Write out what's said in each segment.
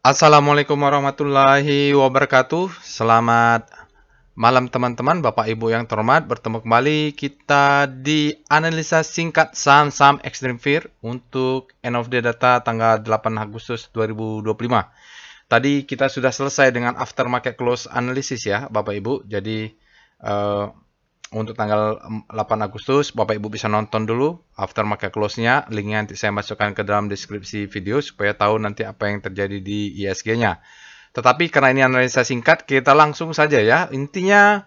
Assalamualaikum warahmatullahi wabarakatuh. Selamat malam teman-teman, Bapak Ibu yang terhormat. Bertemu kembali kita di analisa singkat saham-saham Extreme Fear untuk end of day data tanggal 8 Agustus 2025. Tadi kita sudah selesai dengan after market close analysis ya, Bapak Ibu. Jadi untuk tanggal 8 Agustus, Bapak Ibu bisa nonton dulu after market close-nya. Linknya nanti saya masukkan ke dalam deskripsi video supaya tahu nanti apa yang terjadi di ISG-nya. Tetapi karena ini analisa singkat, kita langsung saja ya. Intinya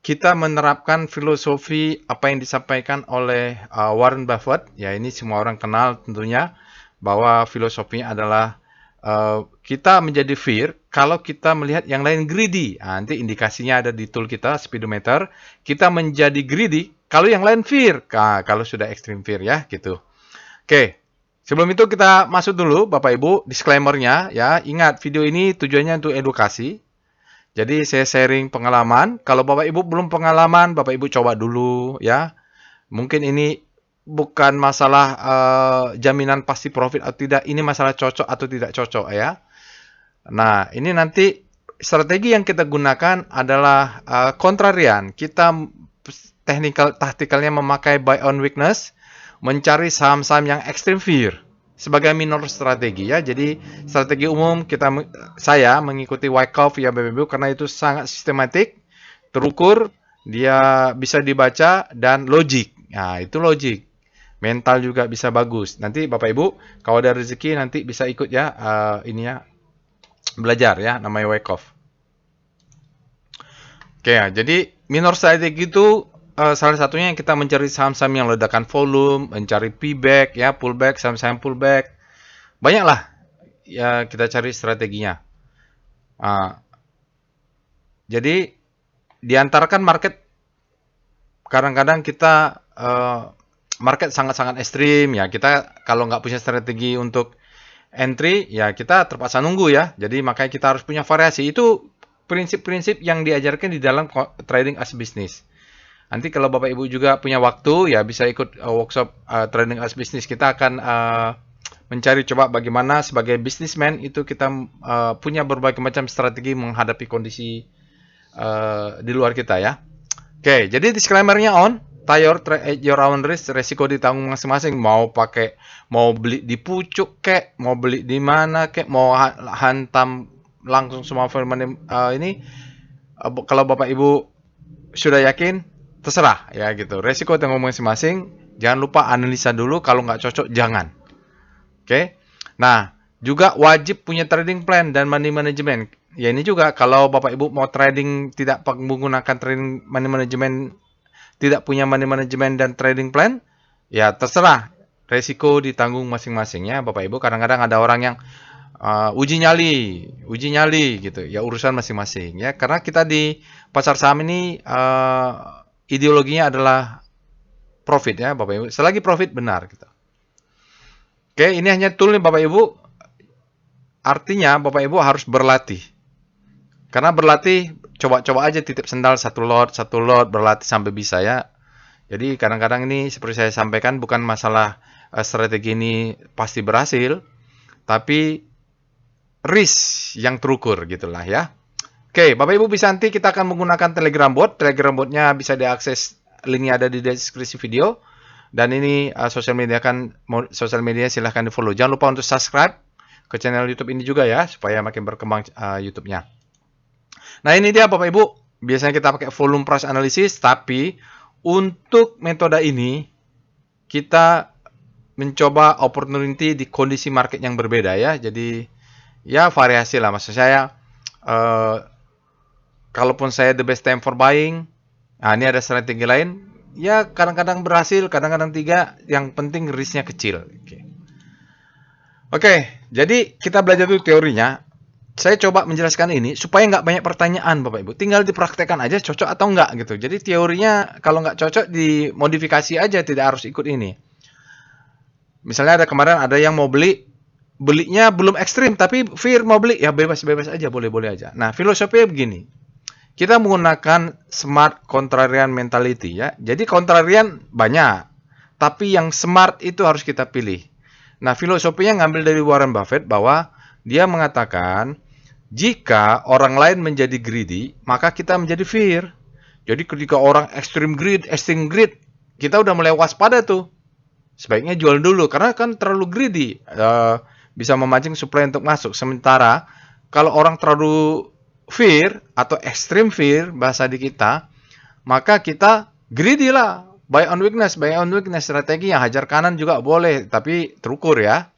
kita menerapkan filosofi apa yang disampaikan oleh Warren Buffett. Ya, ini semua orang kenal tentunya bahwa filosofinya adalah kita menjadi fear kalau kita melihat yang lain greedy. Nanti indikasinya ada di tool kita, speedometer. Kita menjadi greedy kalau yang lain fear. Kalau sudah extreme fear ya, gitu. Oke, sebelum itu kita masuk dulu, Bapak Ibu, disclaimer-nya ya. Ingat, video ini tujuannya untuk edukasi. Jadi saya sharing pengalaman. Kalau Bapak Ibu belum pengalaman, Bapak Ibu coba dulu ya. Mungkin ini bukan masalah jaminan pasti profit atau tidak, ini masalah cocok atau tidak cocok ya. Nah, ini nanti strategi yang kita gunakan adalah kontrarian. Kita tacticalnya memakai buy on weakness, mencari saham-saham yang extreme fear sebagai minor strategi ya. Jadi strategi umum saya mengikuti Wyckoff ya Bapak Ibu karena itu sangat sistematik, terukur, dia bisa dibaca dan logik. Nah, itu logik. Mental juga bisa bagus. Nanti Bapak Ibu, kalau ada rezeki nanti bisa ikut ya, ini ya, belajar ya, namanya Wyckoff. Oke ya, jadi minor strategy itu salah satunya yang kita mencari saham-saham yang ledakan volume, mencari pullback ya, pullback, saham-saham pullback. Banyaklah ya kita cari strateginya. Jadi diantarkan market, kadang-kadang kita market sangat-sangat ekstrim ya, kita kalau nggak punya strategi untuk entry ya kita terpaksa nunggu ya. Jadi makanya kita harus punya variasi. Itu prinsip-prinsip yang diajarkan di dalam trading as business. Nanti kalau Bapak Ibu juga punya waktu ya bisa ikut workshop trading as business. Kita akan mencari coba bagaimana sebagai businessman itu kita punya berbagai macam strategi menghadapi kondisi di luar kita ya. Oke, jadi disclaimer-nya on. Trade your own risk, resiko ditanggung masing-masing. Mau beli di pucuk kek, mau beli di mana kek, mau hantam langsung semua firman ini. Kalau Bapak Ibu sudah yakin, terserah ya gitu. Resiko tanggung masing-masing. Jangan lupa analisa dulu. Kalau nggak cocok, jangan. Oke. Nah, juga wajib punya trading plan dan money management. Ya ini juga kalau Bapak Ibu mau trading tidak menggunakan trading money management, tidak punya money management dan trading plan, ya terserah. Resiko ditanggung masing-masing ya Bapak Ibu. Kadang-kadang ada orang yang uji nyali gitu. Ya urusan masing-masing ya. Karena kita di pasar saham ini ideologinya adalah profit ya Bapak Ibu. Selagi profit benar gitu. Oke, ini hanya tool nih Bapak Ibu. Artinya Bapak Ibu harus berlatih. Karena berlatih, coba-coba aja titip sendal satu lot, berlatih sampai bisa ya. Jadi kadang-kadang ini seperti saya sampaikan bukan masalah strategi ini pasti berhasil, tapi risk yang terukur gitulah ya. Oke, Bapak Ibu bisa nanti kita akan menggunakan Telegram bot. Telegram botnya bisa diakses, linknya ada di deskripsi video. Dan ini sosial media silahkan di follow. Jangan lupa untuk subscribe ke channel YouTube ini juga ya, supaya makin berkembang YouTube-nya. Nah ini dia Bapak Ibu, biasanya kita pakai volume price analysis, tapi untuk metode ini kita mencoba opportunity di kondisi market yang berbeda ya. Jadi ya variasi lah, maksud saya kalaupun saya the best time for buying, nah ini ada strategi lain, ya kadang-kadang berhasil, kadang-kadang tidak, yang penting risknya kecil. Oke, jadi kita belajar dulu teorinya. Saya coba menjelaskan ini supaya nggak banyak pertanyaan Bapak Ibu. Tinggal dipraktekkan aja cocok atau nggak gitu. Jadi teorinya kalau nggak cocok dimodifikasi aja, tidak harus ikut ini. Misalnya kemarin ada yang mau belinya belum ekstrim tapi fear mau beli, ya bebas-bebas aja, boleh-boleh aja. Nah filosofinya begini. Kita menggunakan smart contrarian mentality ya. Jadi contrarian banyak, tapi yang smart itu harus kita pilih. Nah filosofinya ngambil dari Warren Buffett bahwa Dia mengatakan, jika orang lain menjadi greedy, maka kita menjadi fear. Jadi ketika orang extreme greed, kita udah mulai waspada tuh. Sebaiknya jual dulu, karena kan terlalu greedy. Bisa memancing supply untuk masuk. Sementara, kalau orang terlalu fear, atau extreme fear, bahasa di kita, maka kita greedy lah. Buy on weakness strategi yang hajar kanan juga boleh, tapi terukur ya.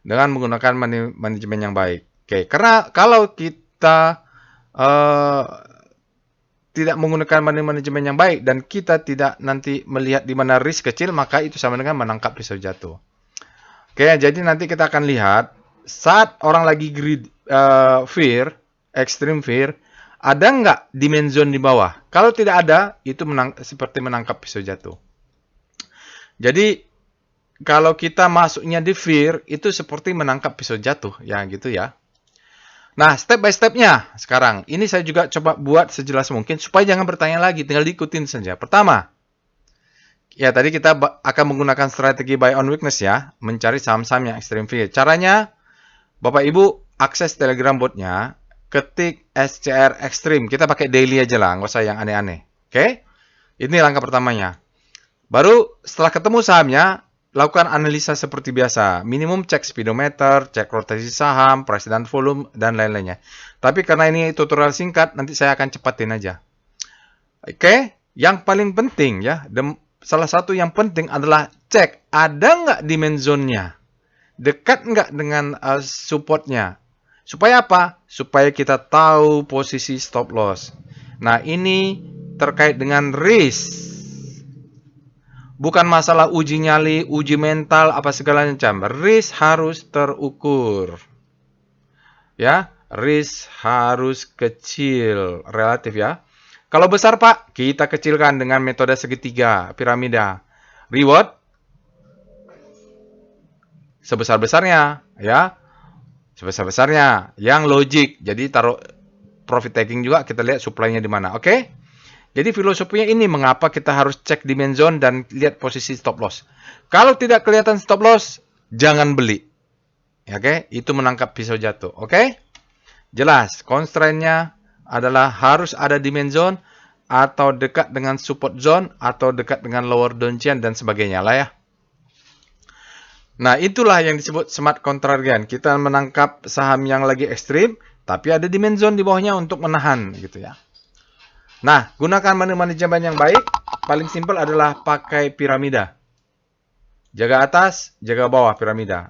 Dengan menggunakan manajemen yang baik. Oke, karena kalau kita tidak menggunakan manajemen yang baik dan kita tidak nanti melihat di mana risk kecil, maka itu sama dengan menangkap pisau jatuh. Oke, jadi nanti kita akan lihat saat orang lagi fear, extreme fear, ada nggak dimension di bawah? Kalau tidak ada, itu seperti menangkap pisau jatuh. Jadi kalau kita masuknya di fear, itu seperti menangkap pisau jatuh, ya gitu ya. Nah, step by step-nya sekarang. Ini saya juga coba buat sejelas mungkin supaya jangan bertanya lagi, tinggal diikutin saja. Pertama, ya tadi kita akan menggunakan strategi buy on weakness ya, mencari saham-saham yang extreme fear. Caranya, Bapak Ibu akses Telegram bot-nya, ketik SCR Extreme. Kita pakai daily aja lah, nggak usah yang aneh-aneh. Oke? Ini langkah pertamanya. Baru setelah ketemu sahamnya, lakukan analisa seperti biasa. Minimum cek speedometer, cek rotasi saham, price dan volume, dan lain-lainnya. Tapi karena ini tutorial singkat, nanti saya akan cepatin aja. Oke, yang paling penting ya, salah satu yang penting adalah cek ada nggak demand zone-nya. Dekat nggak dengan supportnya. Supaya apa? Supaya kita tahu posisi stop loss. Nah, ini terkait dengan risk. Bukan masalah uji nyali, uji mental, apa segala macam. Risk harus terukur. Ya, risk harus kecil, relatif ya. Kalau besar Pak, kita kecilkan dengan metode segitiga, piramida. Reward sebesar-besarnya, ya. Sebesar-besarnya. Yang logik. Jadi taruh profit taking juga, kita lihat supply-nya di mana. Oke? Jadi filosofinya ini mengapa kita harus cek demand zone dan lihat posisi stop loss. Kalau tidak kelihatan stop loss, jangan beli. Oke, itu menangkap pisau jatuh. Oke? Jelas, constraint-nya adalah harus ada demand zone atau dekat dengan support zone atau dekat dengan lower downtrend dan sebagainya lah ya. Nah, itulah yang disebut smart contrarian. Kita menangkap saham yang lagi ekstrim, tapi ada demand zone di bawahnya untuk menahan gitu ya. Nah, gunakan manajemen yang baik, paling simpel adalah pakai piramida. Jaga atas, jaga bawah piramida.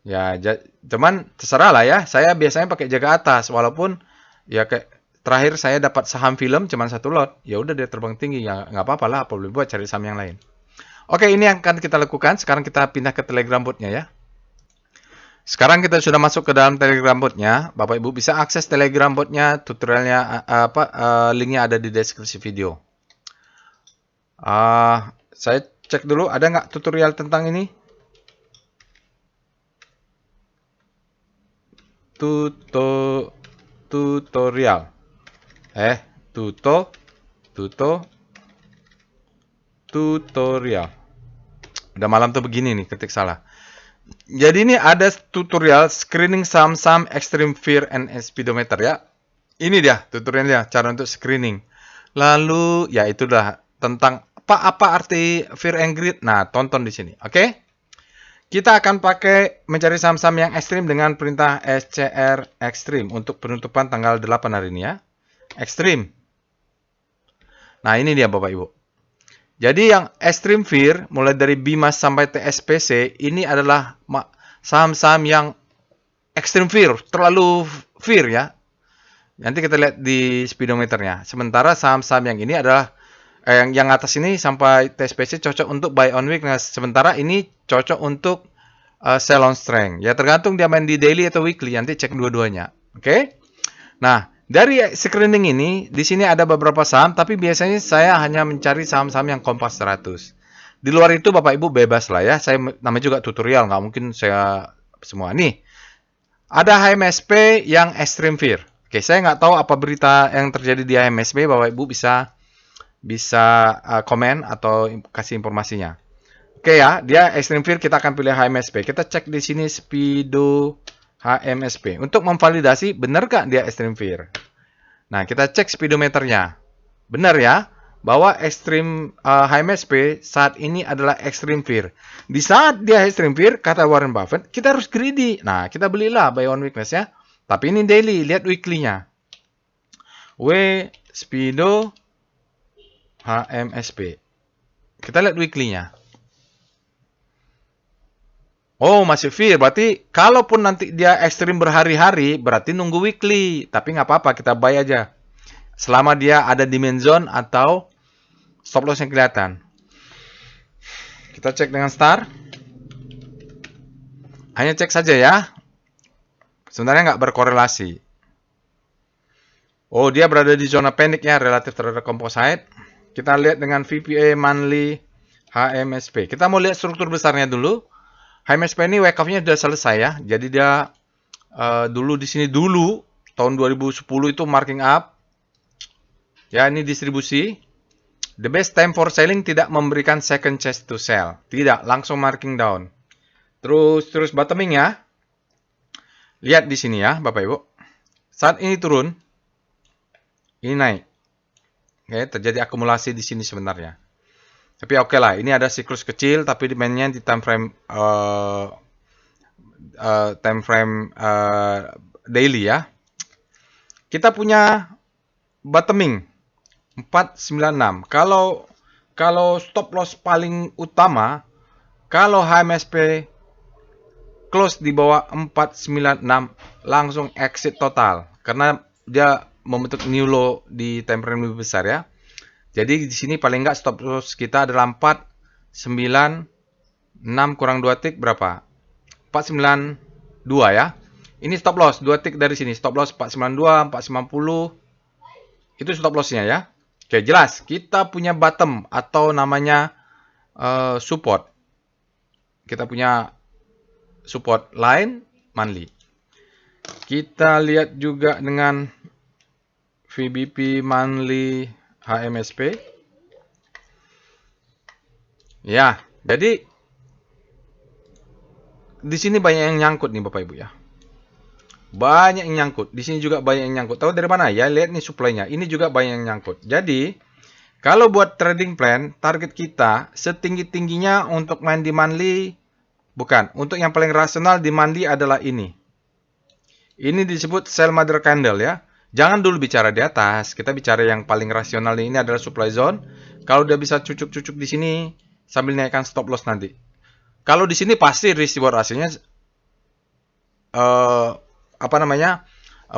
Ya, cuman terserah lah ya. Saya biasanya pakai jaga atas, walaupun ya kayak terakhir saya dapat saham film cuma satu lot. Ya udah dia terbang tinggi, ya nggak apa-apa lah, apa boleh buat cari saham yang lain. Oke, ini yang akan kita lakukan. Sekarang kita pindah ke Telegram bot-nya ya. Sekarang kita sudah masuk ke dalam Telegram bot-nya. Bapak Ibu bisa akses Telegram bot-nya, tutorialnya linknya ada di deskripsi video. Saya cek dulu ada nggak tutorial tentang ini? Tutorial. Tutorial. Udah malam tuh begini nih, ketik salah. Jadi ini ada tutorial screening saham-saham extreme fear and speedometer ya. Ini dia tutorialnya, cara untuk screening. Lalu ya itulah tentang apa arti fear and greed. Nah, tonton di sini. Oke? Kita akan pakai mencari saham-saham yang ekstrim dengan perintah SCR Extreme untuk penutupan tanggal 8 hari ini ya. Extreme. Nah, ini dia Bapak Ibu. Jadi yang extreme fear, mulai dari BIMAS sampai TSPC, ini adalah saham-saham yang extreme fear, terlalu fear ya. Nanti kita lihat di speedometernya. Sementara saham-saham yang ini adalah, yang atas ini sampai TSPC cocok untuk buy on weakness. Sementara ini cocok untuk sell on strength. Ya tergantung dia main di daily atau weekly, nanti cek dua-duanya. Oke? Nah, dari screening ini, di sini ada beberapa saham, tapi biasanya saya hanya mencari saham-saham yang Kompas 100. Di luar itu Bapak Ibu bebas lah ya, saya namanya juga tutorial, nggak mungkin saya semua. Nih, ada HMSP yang Extreme Fear. Oke, saya nggak tahu apa berita yang terjadi di HMSP, Bapak Ibu bisa komen atau kasih informasinya. Oke ya, dia Extreme Fear, kita akan pilih HMSP. Kita cek di sini HMSP untuk memvalidasi benar gak dia extreme fear. Nah, kita cek speedometernya. Benar ya, bahwa extreme HMSP saat ini adalah extreme fear. Di saat dia extreme fear, kata Warren Buffett, kita harus greedy. Nah, kita belilah buy on weakness ya. Tapi ini daily, lihat weekly-nya. W speedo HMSP. Kita lihat weekly-nya. Oh, masih fear. Berarti kalaupun nanti dia ekstrim berhari-hari, berarti nunggu weekly. Tapi nggak apa-apa, kita buy aja. Selama dia ada demand zone atau stop loss yang kelihatan. Kita cek dengan star. Hanya cek saja ya. Sebenarnya nggak berkorelasi. Oh, dia berada di zona pendek ya, relatif terhadap composite. Kita lihat dengan VPA monthly HMSP. Kita mau lihat struktur besarnya dulu. HMSP ini wake up-nya sudah selesai ya. Jadi dia dulu di sini dulu tahun 2010 itu marking up. Ya, ini distribusi. The best time for selling tidak memberikan second chance to sell. Tidak, langsung marking down. Terus bottoming ya. Lihat di sini ya, Bapak Ibu. Saat ini turun. Ini naik. Oke, terjadi akumulasi di sini sebenarnya. Tapi oke lah, ini ada siklus kecil, tapi demand-nya di time frame daily ya. Kita punya bottoming 496. Kalau stop loss paling utama, kalau HMSP close di bawah 496, langsung exit total karena dia membentuk new low di time frame lebih besar ya. Jadi di sini paling nggak stop loss kita adalah 496 kurang 2 tick berapa? 492 ya. Ini stop loss 2 tick dari sini. Stop loss 492, 490. Itu stop lossnya ya. Oke, jelas. Kita punya bottom atau namanya support. Kita punya support line monthly. Kita lihat juga dengan VBP monthly HMSP. Ya, jadi di sini banyak yang nyangkut nih Bapak Ibu ya. Banyak yang nyangkut. Di sini juga banyak yang nyangkut. Tahu dari mana? Ya, lihat nih supply-nya. Ini juga banyak yang nyangkut. Jadi, kalau buat trading plan, target kita setinggi-tingginya untuk main di monthly, bukan. Untuk yang paling rasional di monthly adalah ini. Ini disebut sell mother candle ya. Jangan dulu bicara di atas, kita bicara yang paling rasional ini adalah supply zone. Kalau dia bisa cucuk-cucuk di sini sambil naikkan stop loss nanti. Kalau di sini pasti risk reward hasilnya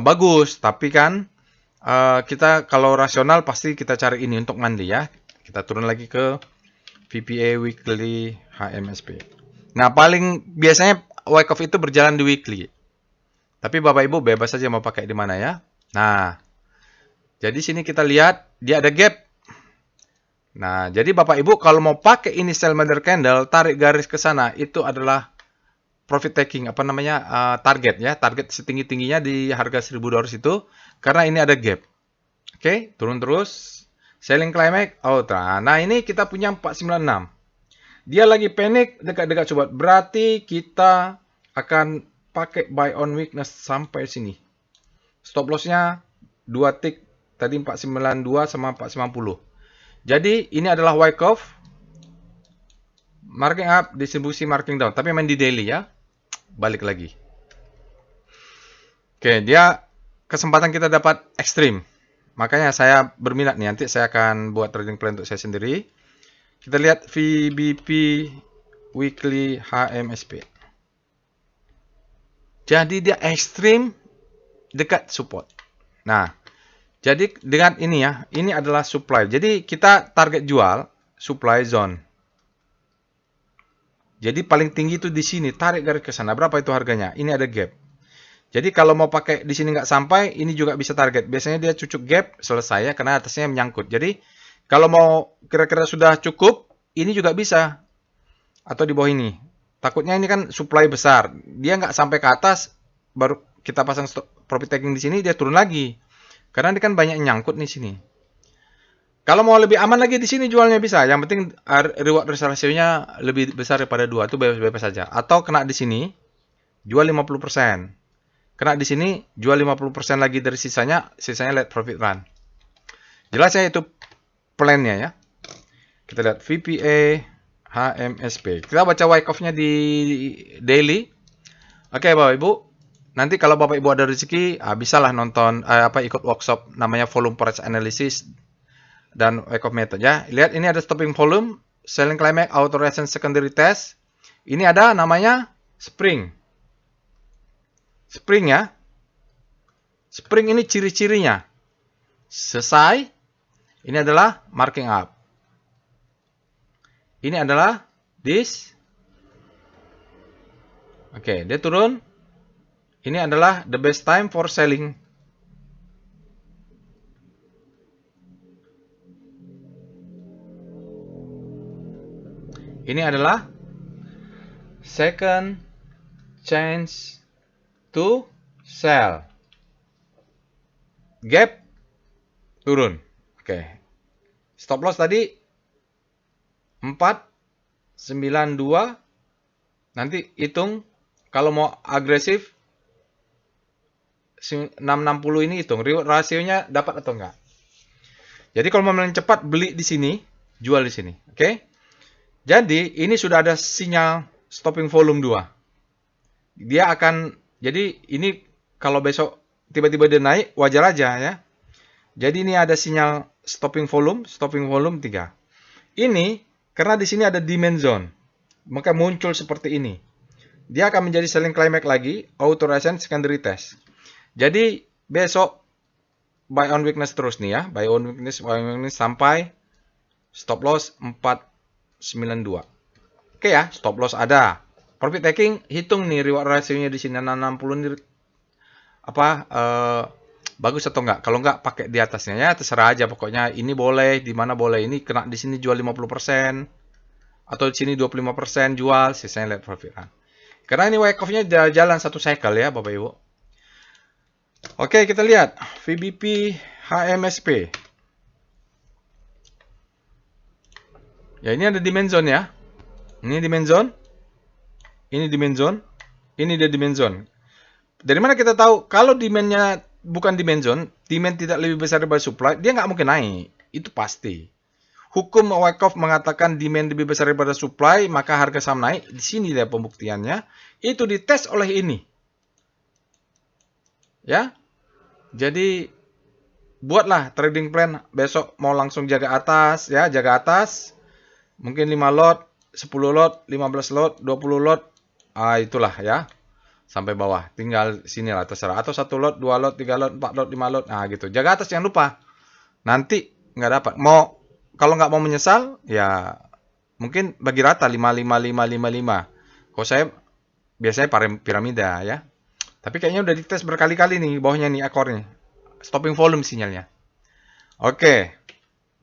bagus, tapi kan kita kalau rasional pasti kita cari ini untuk mandi ya. Kita turun lagi ke VPA weekly HMSP. Nah, paling biasanya wake off itu berjalan di weekly. Tapi Bapak Ibu bebas saja mau pakai di mana ya. Nah, jadi sini kita lihat dia ada gap. Nah, jadi Bapak Ibu kalau mau pakai ini sell mother candle, tarik garis ke sana, itu adalah profit taking, target ya. Target setinggi-tingginya di harga 1.200 itu, karena ini ada gap. Oke, turun terus. Selling climax, nah ini kita punya 496. Dia lagi panik, dekat-dekat coba. Berarti kita akan pakai buy on weakness sampai sini. Stop loss-nya 2 tick, tadi 492 sama 490. Jadi ini adalah wake off, marking up, distribusi marking down. Tapi main di daily ya. Balik lagi. Oke, dia kesempatan kita dapat ekstrim. Makanya saya berminat nih, nanti saya akan buat trading plan untuk saya sendiri. Kita lihat VBP weekly HMSP. Jadi dia ekstrim dekat support. Nah, jadi dengan ini ya, ini adalah supply. Jadi kita target jual supply zone. Jadi paling tinggi itu di sini, tarik garis ke sana. Berapa itu harganya? Ini ada gap. Jadi kalau mau pakai di sini nggak sampai, ini juga bisa target. Biasanya dia cucuk gap, selesai ya, karena atasnya menyangkut. Jadi kalau mau kira-kira sudah cukup, ini juga bisa. Atau di bawah ini. Takutnya ini kan supply besar. Dia nggak sampai ke atas, baru kita pasang profit taking di sini, dia turun lagi. Karena ini kan banyak nyangkut nih sini. Kalau mau lebih aman lagi di sini jualnya bisa. Yang penting reward ratio-nya lebih besar daripada 2. Itu bebas-bebas saja. Atau kena di sini, jual 50%. Kena di sini, jual 50% lagi dari sisanya let profit run. Jelas ya itu plan-nya ya. Kita lihat VPA, HMSP. Kita baca wyckoff nya di daily. Oke, Bapak Ibu. Nanti kalau Bapak Ibu ada rezeki, bisalah nonton ikut workshop namanya volume price analysis dan wyckoff method ya. Lihat ini ada stopping volume, selling climax, auto resistance secondary test. Ini ada namanya spring. Spring ya. Spring ini ciri-cirinya. Selesai. Ini adalah marking up. Ini adalah this. Oke, dia turun. Ini adalah the best time for selling. Ini adalah second chance to sell. Gap turun. Oke. Stop loss tadi 492. Nanti hitung kalau mau agresif 660 ini hitung reward rasionya dapat atau enggak. Jadi kalau mau main cepat beli di sini, jual di sini. Oke. Jadi ini sudah ada sinyal stopping volume 2. Dia akan jadi ini kalau besok tiba-tiba dia naik wajar aja ya. Jadi ini ada sinyal stopping volume 3. Ini karena di sini ada demand zone, maka muncul seperti ini. Dia akan menjadi selling climax lagi, auto resistance secondary test. Jadi besok buy on weakness terus nih ya, buy on weakness sampai stop loss 492. Oke ya, stop loss ada. Profit taking hitung nih reward ratio-nya di sini 60 nih bagus atau enggak? Kalau enggak pakai di atasnya ya, terserah aja pokoknya. Ini boleh, di mana boleh. Ini kena di sini jual 50% atau di sini 25% jual, sisanya let profit. Karena ini wyckoff-nya jalan satu cycle ya, Bapak Ibu. Oke, kita lihat VBP HMSP. Ya, ini ada demand zone ya. Ini demand zone. Ini demand zone. Ini dia demand zone. Dari mana kita tahu kalau demand-nya bukan demand zone, demand tidak lebih besar daripada supply, dia nggak mungkin naik. Itu pasti. Hukum Wyckoff mengatakan demand lebih besar daripada supply, maka harga saham naik. Di sini dia pembuktiannya. Itu dites oleh ini. Ya. Jadi buatlah trading plan besok mau langsung jaga atas ya, jaga atas. Mungkin 5 lot, 10 lot, 15 lot, 20 lot. Itulah ya. Sampai bawah. Tinggal sinilah terserah. Atau 1 lot, 2 lot, 3 lot, 4 lot, 5 lot. Gitu. Jaga atas jangan lupa. Nanti nggak dapat. Kalau nggak mau menyesal, ya mungkin bagi rata 5. Kalau saya biasanya piramida ya. Tapi kayaknya udah dites berkali-kali nih bawahnya nih ekornya. Stopping volume sinyalnya. Oke.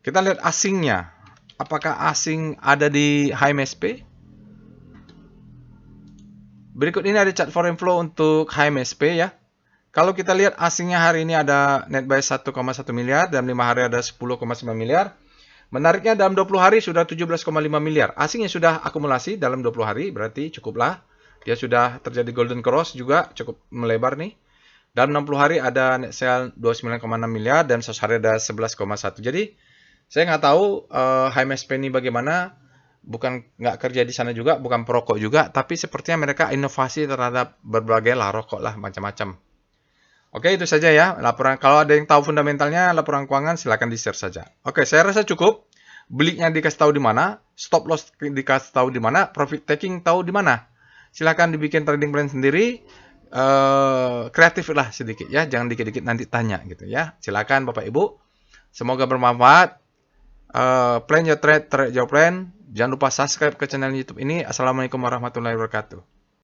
Kita lihat asingnya. Apakah asing ada di HMSP? Berikut ini ada chart foreign flow untuk HMSP ya. Kalau kita lihat asingnya hari ini ada net buy 1,1 miliar, dalam 5 hari ada 10,9 miliar. Menariknya dalam 20 hari sudah 17,5 miliar. Asingnya sudah akumulasi dalam 20 hari, berarti cukuplah. Dia sudah terjadi golden cross juga, cukup melebar nih. Dalam 60 hari ada net sale 29,6 miliar dan 100 hari ada 11,1. Jadi saya nggak tahu HMSP ini bagaimana. Bukan nggak kerja di sana juga, bukan perokok juga, tapi sepertinya mereka inovasi terhadap berbagai lah rokok lah macam-macam. Oke, itu saja ya laporan. Kalau ada yang tahu fundamentalnya laporan keuangan silakan di-share saja. Oke, saya rasa cukup. Belinya dikasih tahu di mana, stop loss dikasih tahu di mana, profit taking tahu di mana. Silakan dibikin trading plan sendiri. Kreatif lah sedikit ya, jangan dikit-dikit nanti tanya gitu ya. Silakan Bapak Ibu. Semoga bermanfaat. Plan your trade, trade your plan. Jangan lupa subscribe ke channel YouTube ini. Assalamualaikum warahmatullahi wabarakatuh.